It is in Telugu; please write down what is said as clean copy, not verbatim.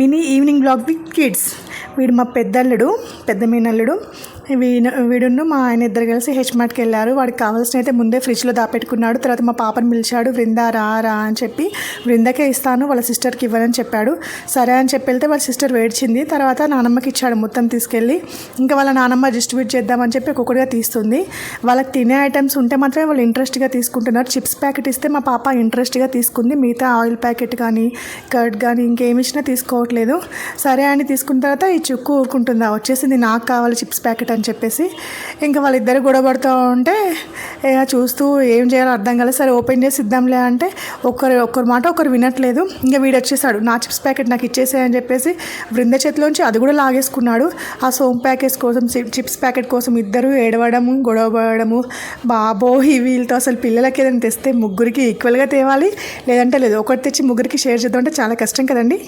Mini evening blog with kids. వీడు మా పెద్దల్లుడు, పెద్ద మీనల్లుడు. వీడును మా ఆయన ఇద్దరు కలిసి హెచ్మార్ట్కి వెళ్ళారు. వాడికి కావాల్సిన అయితే ముందే ఫ్రిడ్జ్లో దాపెట్టుకున్నాడు. తర్వాత మా పాపను పిలిచాడు, బృంద రా రా అని చెప్పి. బృందకే ఇస్తాను, వాళ్ళ సిస్టర్కి ఇవ్వనని చెప్పాడు. సరే అని చెప్పి వెళ్తే వాళ్ళ సిస్టర్ వేడ్చింది. తర్వాత నానమ్మకి ఇచ్చాడు మొత్తం తీసుకెళ్ళి. ఇంకా వాళ్ళ నానమ్మ డిస్ట్రిబ్యూట్ చేద్దామని చెప్పి ఒక్కొక్కటిగా తీస్తుంది. వాళ్ళకి తినే ఐటమ్స్ ఉంటే మాత్రమే వాళ్ళు ఇంట్రెస్ట్గా తీసుకుంటున్నారు. చిప్స్ ప్యాకెట్ ఇస్తే మా పాప ఇంట్రెస్ట్గా తీసుకుంది. మిగతా ఆయిల్ ప్యాకెట్ కానీ కర్డ్ కానీ ఇంకేమి ఇచ్చినా తీసుకోవట్లేదు. సరే అని తీసుకున్న తర్వాత ఈ చుక్కు ఊరుకుంటుందా, వచ్చేసింది నాకు కావాలి చిప్స్ ప్యాకెట్ అని చెప్పేసి. ఇంకా వాళ్ళిద్దరు గొడవపడుతూ ఉంటే చూస్తూ ఏం చేయాలో అర్థం కాలేదు. సరే ఓపెన్ చేసి ఇద్దాంలే అంటే ఒక్కరి మాట ఒకరు వినట్లేదు. ఇంకా వీడు వచ్చేసాడు, నా చిప్స్ ప్యాకెట్ నాకు ఇచ్చేసాయని చెప్పేసి బృంద చేతిలోంచి అది కూడా లాగేసుకున్నాడు. ఆ సోమ్ ప్యాకెట్స్ కోసం, చిప్స్ ప్యాకెట్ కోసం ఇద్దరు ఏడవడము, గొడవ పడము. బాబోయ్, వీళ్ళతో అసలు పిల్లలకి ఏదైనా తెస్తే ముగ్గురికి ఈక్వల్గా తేవాలి, లేదంటే లేదు. ఒకటి తెచ్చి ముగ్గురికి షేర్ చేద్దాం అంటే చాలా కష్టం కదండి.